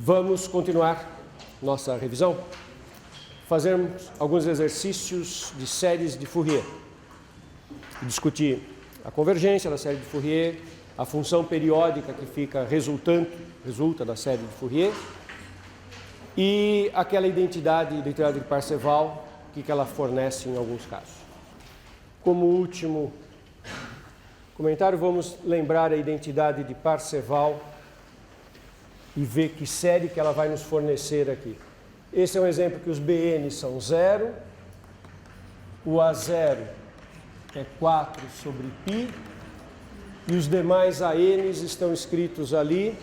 Vamos continuar nossa revisão, fazermos alguns exercícios de séries de Fourier. Discutir a convergência da série de Fourier, a função periódica que resulta da série de Fourier e aquela identidade de Parseval, que ela fornece em alguns casos. Como último comentário, vamos lembrar a identidade de Parseval e ver que série que ela vai nos fornecer aqui. Esse é um exemplo que os BN são 0, o A0 é 4 sobre π, e os demais ANs estão escritos ali,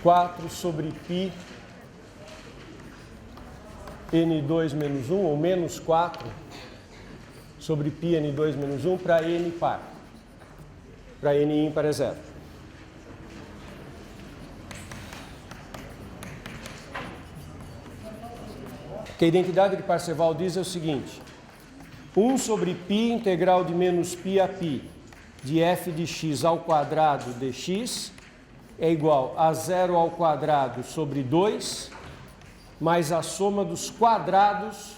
4 sobre π N2 menos 1, ou menos 4 sobre π N2 menos 1 para N par. Para N ímpar é 0. O que a identidade de Parseval diz é o seguinte: 1 sobre π integral de menos π a π de f de x ao quadrado dx é igual a 0 ao quadrado sobre 2 mais a soma dos quadrados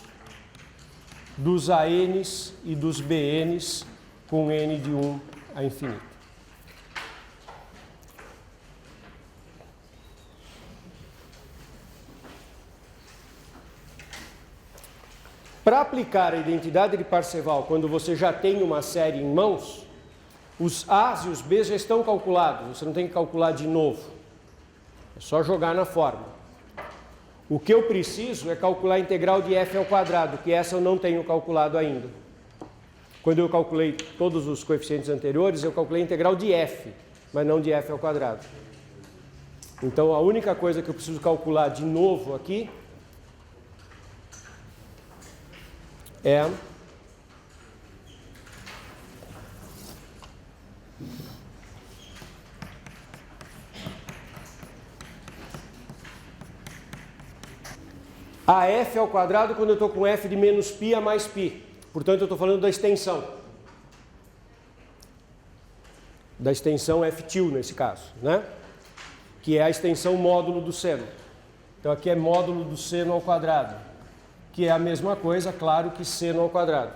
dos ANs e dos BNs com n de 1 a infinito. Para aplicar a identidade de Parseval, quando você já tem uma série em mãos, os A's e os B's já estão calculados, você não tem que calcular de novo. É só jogar na fórmula. O que eu preciso é calcular a integral de f ao quadrado, que essa eu não tenho calculado ainda. Quando eu calculei todos os coeficientes anteriores, eu calculei a integral de f, mas não de f ao quadrado. Então, a única coisa que eu preciso calcular de novo aqui é a f ao quadrado quando eu estou com f de menos π a mais π. Portanto, eu estou falando da extensão. Da extensão f-til nesse caso, né? Que é a extensão módulo do seno. Então, aqui é módulo do seno ao quadrado, que é a mesma coisa, claro, que seno ao quadrado.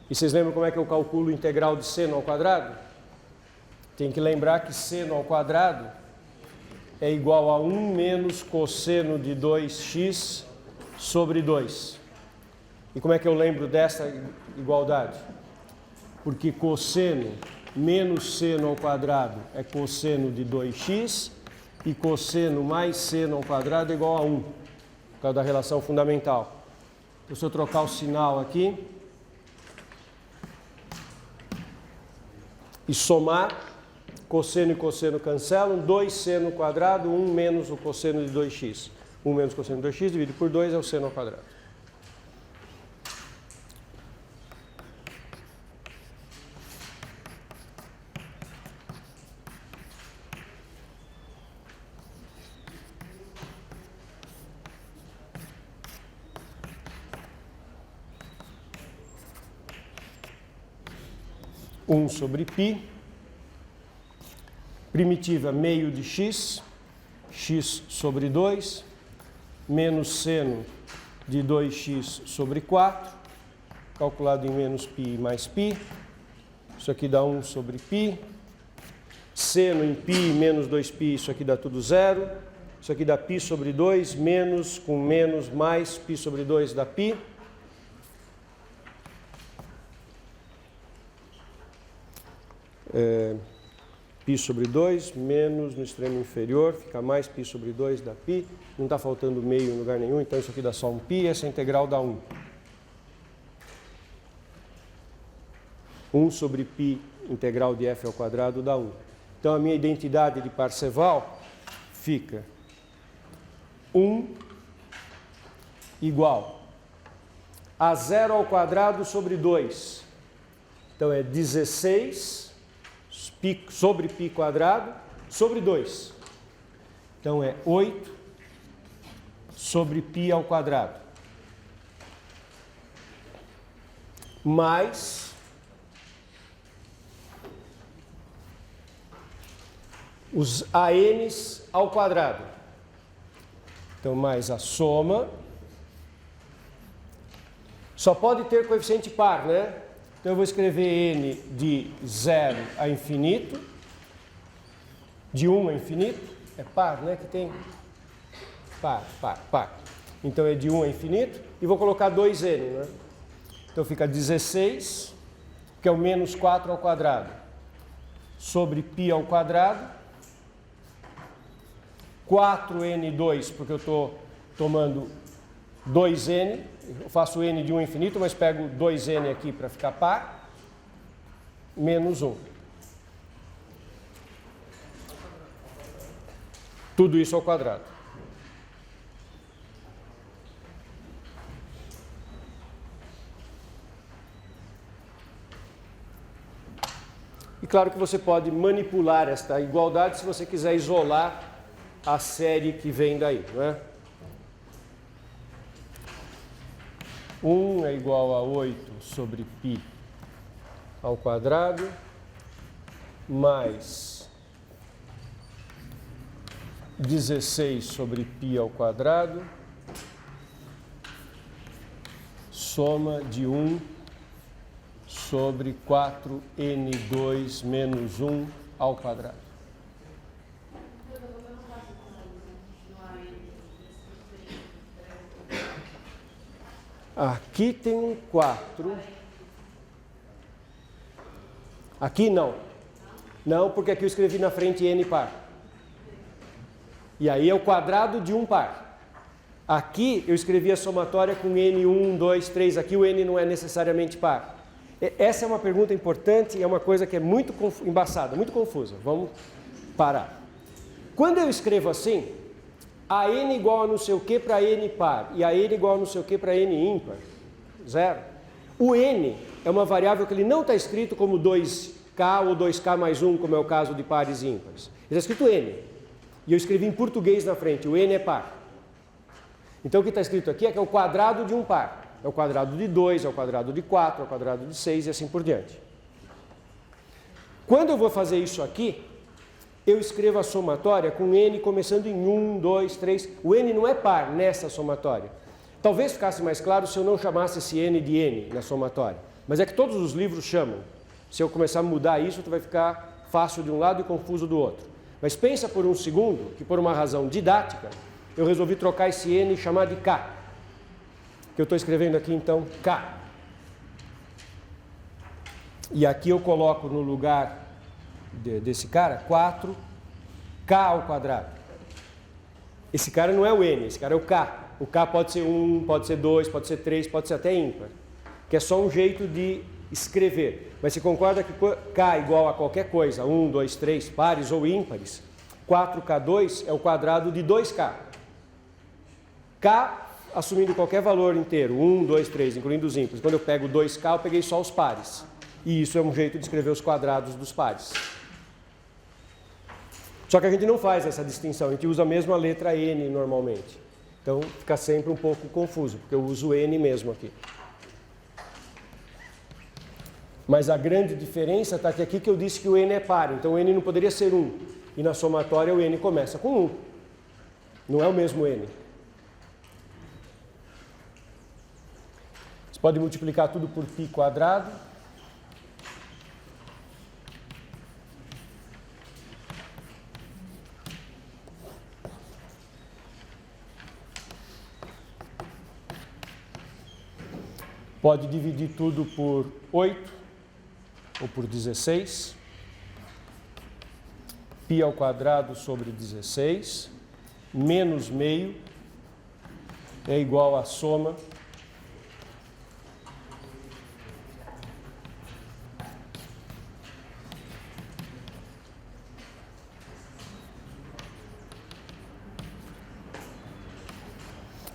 E vocês lembram como é que eu calculo o integral de seno ao quadrado? Tem que lembrar que seno ao quadrado é igual a 1 menos cosseno de 2x sobre 2. E como é que eu lembro dessa igualdade? Porque cosseno menos seno ao quadrado é cosseno de 2x e cosseno mais seno ao quadrado é igual a 1, por causa da relação fundamental. Então, se eu trocar o sinal aqui e somar, cosseno e cosseno cancelam, 2 seno ao quadrado, 1 menos o cosseno de 2x. 1 menos cosseno de 2x dividido por 2 é o seno ao quadrado. Sobre π, primitiva meio de x, x sobre 2, menos seno de 2x sobre 4, calculado em menos π mais π, isso aqui dá 1 sobre π, seno em π menos 2π, isso aqui dá tudo zero, isso aqui dá π sobre 2, menos com menos mais π sobre 2 dá π. π sobre 2, menos no extremo inferior, fica mais π sobre 2 dá π, não está faltando meio em lugar nenhum, então isso aqui dá só um π, essa integral dá 1. 1 sobre π integral de f ao quadrado dá 1. Então a minha identidade de Parseval fica 1 igual a 0 ao quadrado sobre 2. Então é 16 π sobre π quadrado sobre 2. Então é 8 sobre π ao quadrado. Mais os ANs ao quadrado. Então, mais a soma. Só pode ter coeficiente par, né? Então, eu vou escrever n de 0 a infinito, de 1 a infinito. É par, né? Que tem par. Então, é de 1 a infinito. E vou colocar 2n, né? Então, fica 16, que é o menos 4 ao quadrado, sobre π ao quadrado. 4n2, porque eu estou tomando 2n, eu faço n de 1 a infinito, mas pego 2n aqui para ficar par, menos 1. Tudo isso ao quadrado. E claro que você pode manipular esta igualdade se você quiser isolar a série que vem daí, não é? 1 é igual a 8 sobre π ao quadrado, mais 16 sobre π ao quadrado, soma de 1 sobre 4n2 menos 1 ao quadrado. Aqui tem um 4. Aqui não. Não, porque aqui eu escrevi na frente n par. E aí é o quadrado de um par. Aqui eu escrevi a somatória com n1, 2, 3. Aqui o n não é necessariamente par. Essa é uma pergunta importante e é uma coisa que é muito embaçada, muito confusa. Vamos parar. Quando eu escrevo assim, a n igual a não sei o que para n par e a n igual a não sei o que para n ímpar, zero. O n é uma variável que ele não está escrito como 2k ou 2k mais 1, como é o caso de pares e ímpares. Ele está escrito n. E eu escrevi em português na frente, o n é par. Então o que está escrito aqui é que é o quadrado de um par. É o quadrado de 2, é o quadrado de 4, é o quadrado de 6 e assim por diante. Quando eu vou fazer isso aqui, eu escrevo a somatória com n começando em 1, 2, 3. O n não é par nessa somatória. Talvez ficasse mais claro se eu não chamasse esse n de n na somatória. Mas é que todos os livros chamam. Se eu começar a mudar isso, vai ficar fácil de um lado e confuso do outro. Mas pensa por um segundo que por uma razão didática, eu resolvi trocar esse n e chamar de k. Que eu estou escrevendo aqui então k. E aqui eu coloco no lugar desse cara, 4k ao quadrado. Esse cara não é o n, esse cara é o k. O k pode ser 1, pode ser 2, pode ser 3, pode ser até ímpar. Que é só um jeito de escrever. Mas você concorda que k igual a qualquer coisa, 1, 2, 3, pares ou ímpares, 4k2 é o quadrado de 2k. K assumindo qualquer valor inteiro, 1, 2, 3, incluindo os ímpares. Quando eu pego 2k, eu peguei só os pares. E isso é um jeito de escrever os quadrados dos pares. Só que a gente não faz essa distinção, a gente usa a mesma letra n normalmente. Então fica sempre um pouco confuso, porque eu uso n mesmo aqui. Mas a grande diferença está aqui que eu disse que o n é par, então o n não poderia ser 1. E na somatória o n começa com 1. Não é o mesmo n. Você pode multiplicar tudo por π quadrado. Pode dividir tudo por 8 ou por 16. π ao quadrado sobre 16 menos meio é igual à soma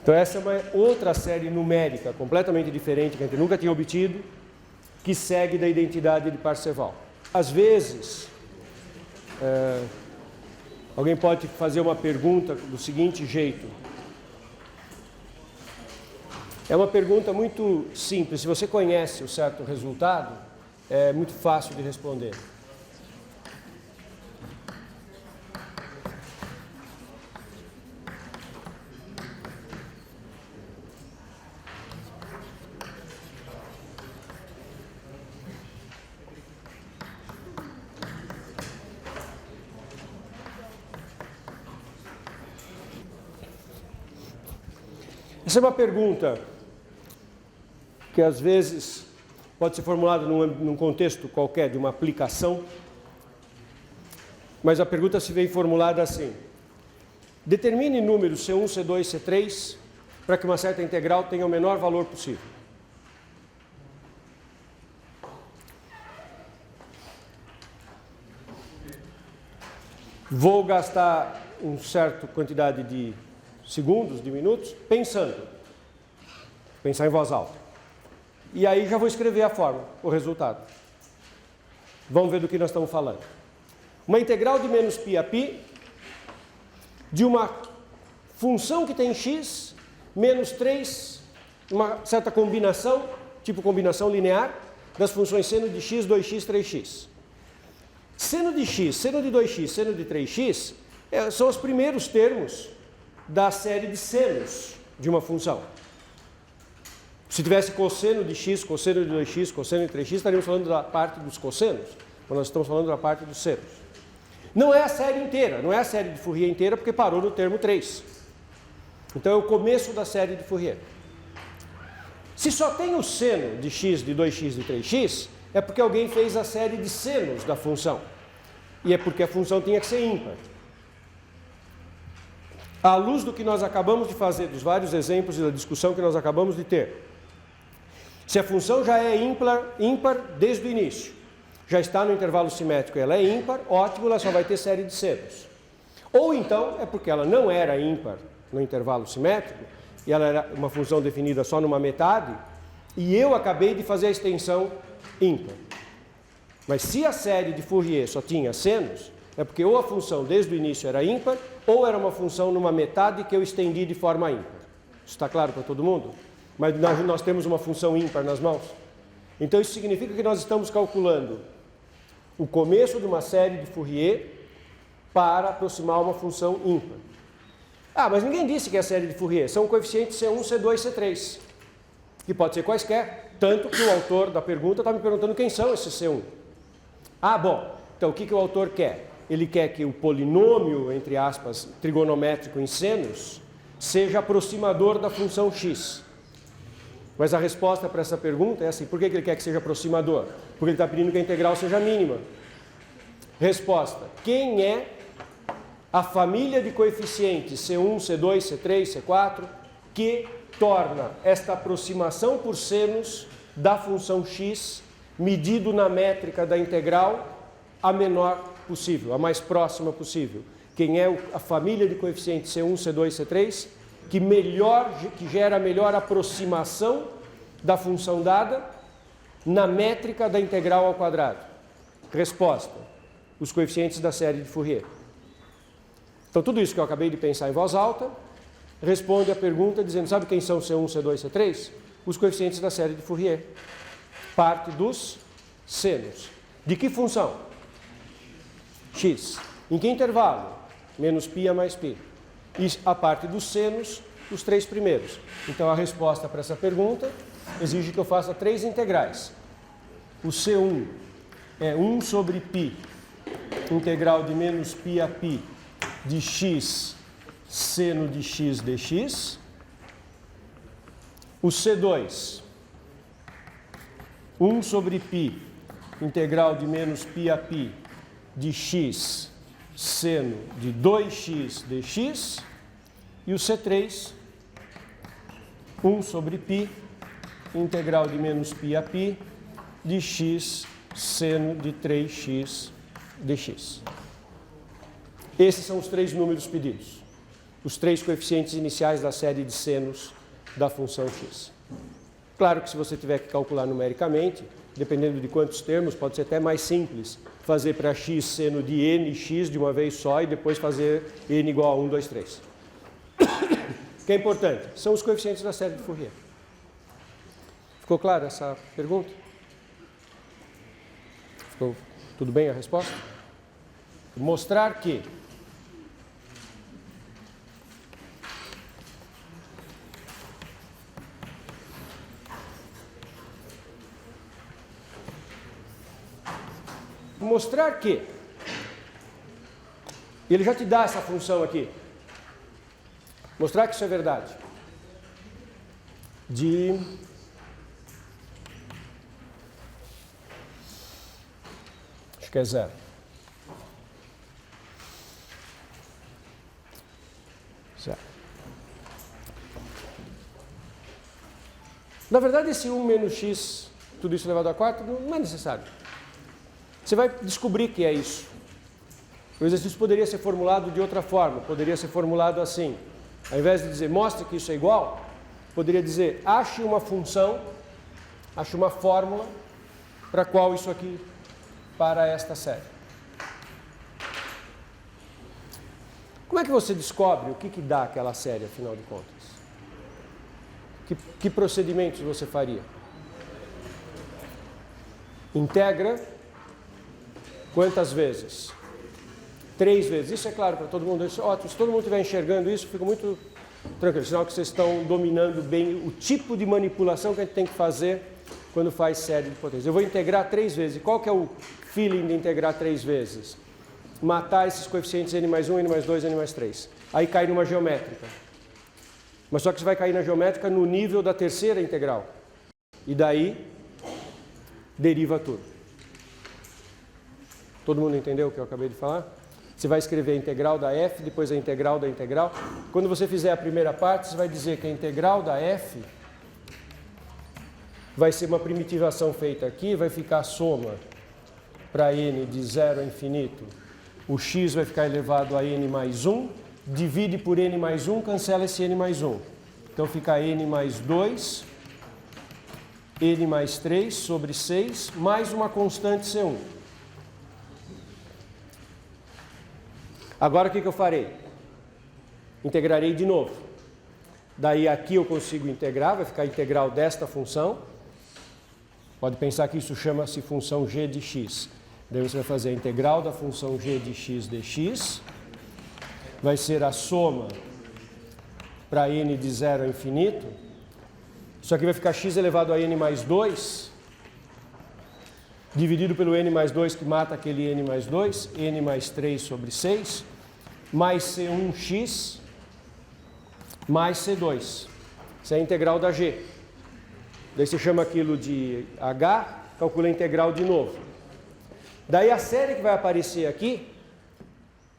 Então essa é uma outra série numérica completamente diferente que a gente nunca tinha obtido, que segue da identidade de Parseval. Às vezes, alguém pode fazer uma pergunta do seguinte jeito. É uma pergunta muito simples. Se você conhece o certo resultado, é muito fácil de responder. Essa é uma pergunta que às vezes pode ser formulada num contexto qualquer de uma aplicação, mas a pergunta se vem formulada assim: determine números C1, C2, C3 para que uma certa integral tenha o menor valor possível. Vou gastar uma certa quantidade de segundos, de minutos, pensar em voz alta. E aí já vou escrever a forma, o resultado. Vamos ver do que nós estamos falando. Uma integral de menos π a π de uma função que tem x menos 3, uma certa combinação, tipo combinação linear, das funções seno de x, 2x, 3x. Seno de x, seno de 2x, seno de 3x são os primeiros termos da série de senos de uma função. Se tivesse cosseno de x, cosseno de 2x, cosseno de 3x, estaríamos falando da parte dos cossenos, mas nós estamos falando da parte dos senos. Não é a série inteira, não é a série de Fourier inteira, porque parou no termo 3. Então é o começo da série de Fourier. Se só tem o seno de x, de 2x, de 3x, é porque alguém fez a série de senos da função. E é porque a função tinha que ser ímpar. À luz do que nós acabamos de fazer, dos vários exemplos e da discussão que nós acabamos de ter, se a função já é ímpar desde o início, já está no intervalo simétrico e ela é ímpar, ótimo, ela só vai ter série de senos. Ou então é porque ela não era ímpar no intervalo simétrico, e ela era uma função definida só numa metade, e eu acabei de fazer a extensão ímpar. Mas se a série de Fourier só tinha senos, é porque ou a função desde o início era ímpar, ou era uma função numa metade que eu estendi de forma ímpar. Isso está claro para todo mundo? Mas nós temos uma função ímpar nas mãos. Então isso significa que nós estamos calculando o começo de uma série de Fourier para aproximar uma função ímpar. Ah, mas ninguém disse que é a série de Fourier. São coeficientes C1, C2, C3. Que pode ser quaisquer. Tanto que o autor da pergunta está me perguntando quem são esses C1. Ah, bom. Então o que o autor quer? Ele quer que o polinômio, entre aspas, trigonométrico em senos, seja aproximador da função x. Mas a resposta para essa pergunta é assim: por que ele quer que seja aproximador? Porque ele está pedindo que a integral seja mínima. Resposta: quem é a família de coeficientes C1, C2, C3, C4 que torna esta aproximação por senos da função x, medido na métrica da integral, a menor possível, a mais próxima possível? Quem é a família de coeficientes C1, C2, C3 que gera a melhor aproximação da função dada na métrica da integral ao quadrado? Resposta: os coeficientes da série de Fourier. Então tudo isso que eu acabei de pensar em voz alta responde a pergunta dizendo: sabe quem são C1, C2, C3? Os coeficientes da série de Fourier. Parte dos senos. De que função? X. Em que intervalo? Menos π a mais π. E a parte dos senos, os três primeiros. Então a resposta para essa pergunta exige que eu faça três integrais. O C1 é 1 sobre π, integral de menos π a π de x seno de x dx. O C2, 1 sobre π, integral de menos π a π de x seno de 2x dx. E o C3, 1 sobre π, integral de menos π a π de x seno de 3x dx. Esses são os três números pedidos. Os três coeficientes iniciais da série de senos da função x. Claro que se você tiver que calcular numericamente, dependendo de quantos termos, pode ser até mais simples fazer para x seno de nx de uma vez só e depois fazer n igual a 1, 2, 3. O que é importante? São os coeficientes da série de Fourier. Ficou clara essa pergunta? Ficou tudo bem a resposta? Mostrar que ele já te dá essa função aqui. Mostrar que isso é verdade. de acho que é 0. Certo. Na verdade, esse 1 menos x, tudo isso elevado a 4, não é necessário. Você vai descobrir que é isso. O exercício poderia ser formulado de outra forma, poderia ser formulado assim. Ao invés de dizer, mostre que isso é igual, poderia dizer, ache uma função, ache uma fórmula para qual isso aqui, para esta série. Como é que você descobre o que dá aquela série, afinal de contas? Que procedimentos você faria? Integra quantas vezes? 3 vezes. Isso é claro para todo mundo. Isso, ótimo. Se todo mundo estiver enxergando isso, fica muito tranquilo. Sinal que vocês estão dominando bem o tipo de manipulação que a gente tem que fazer quando faz série de potências. Eu vou integrar 3 vezes. E qual que é o feeling de integrar 3 vezes? Matar esses coeficientes n mais 1, n mais 2, n mais 3. Aí cai numa geométrica. Mas só que você vai cair na geométrica no nível da terceira integral. E daí, deriva tudo. Todo mundo entendeu o que eu acabei de falar? Você vai escrever a integral da f, depois a integral da integral. Quando você fizer a primeira parte, você vai dizer que a integral da f vai ser uma primitivação feita aqui, vai ficar a soma para n de 0 a infinito. O x vai ficar elevado a n mais 1, divide por n mais 1, cancela esse n mais 1. Então fica n mais 2, n mais 3 sobre 6, mais uma constante C1. Agora o que eu farei? Integrarei de novo. Daí aqui eu consigo integrar, vai ficar a integral desta função. Pode pensar que isso chama-se função g de x. Daí você vai fazer a integral da função g de x dx. Vai ser a soma para n de 0 a infinito. Isso aqui vai ficar x elevado a n mais 2, dividido pelo n mais 2, que mata aquele n mais 2, n mais 3 sobre 6, mais C1x, mais C2. Isso é a integral da g. Daí você chama aquilo de h, calcula a integral de novo. Daí a série que vai aparecer aqui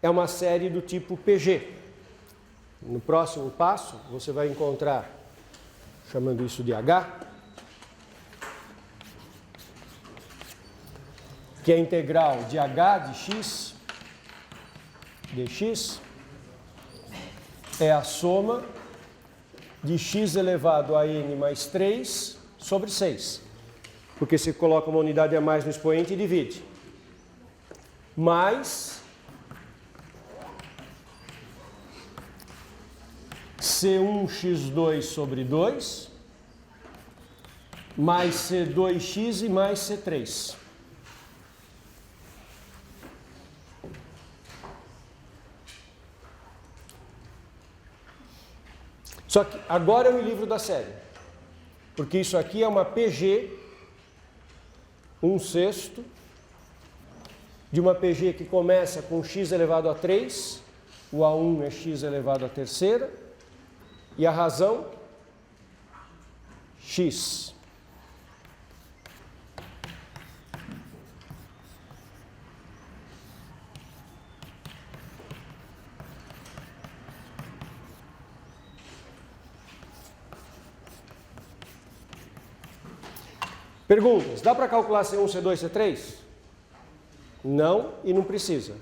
é uma série do tipo PG. No próximo passo, você vai encontrar, chamando isso de H, que é a integral de H de x, dx, é a soma de x elevado a n mais 3 sobre 6. Porque você coloca uma unidade a mais no expoente e divide. Mais C1x2 sobre 2, mais C2x e mais C3. Só que agora eu me livro da série, porque isso aqui é uma PG, 1/6, de uma PG que começa com x elevado a 3, o A1 é x elevado à terceira, e a razão, x. Perguntas. Dá para calcular C1, C2, C3? Não e não precisa.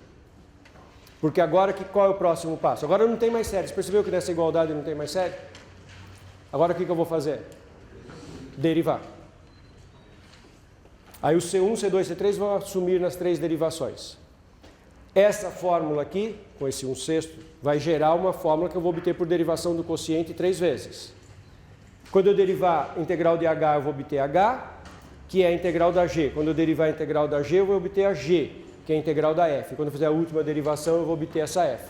Porque agora, qual é o próximo passo? Agora não tem mais série. Você percebeu que nessa igualdade não tem mais série? Agora o que eu vou fazer? Derivar. Aí o C1, C2, C3 vão assumir nas 3 derivações. Essa fórmula aqui, com esse 1/6, vai gerar uma fórmula que eu vou obter por derivação do quociente 3 vezes. Quando eu derivar a integral de h, eu vou obter h, que é a integral da g. Quando eu derivar a integral da g, eu vou obter a g, que é a integral da f. Quando eu fizer a última derivação, eu vou obter essa f.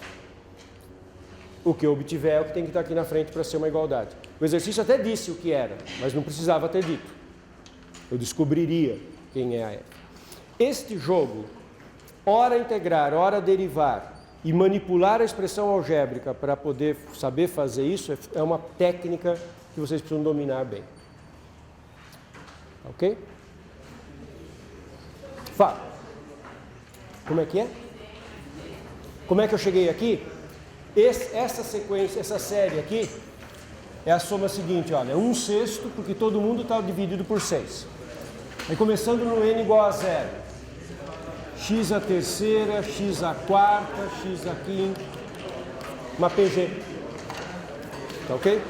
O que eu obtiver é o que tem que estar aqui na frente para ser uma igualdade. O exercício até disse o que era, mas não precisava ter dito. Eu descobriria quem é a f. Este jogo, ora integrar, ora derivar e manipular a expressão algébrica para poder saber fazer isso, é uma técnica que vocês precisam dominar bem. Ok? Fala. Como é que é? Como é que eu cheguei aqui? Essa sequência, essa série aqui, é a soma seguinte, olha, 1/6, porque todo mundo está dividido por 6. Aí começando no n igual a 0. X a terceira, x a quarta, x a quinta, uma PG. Tá ok?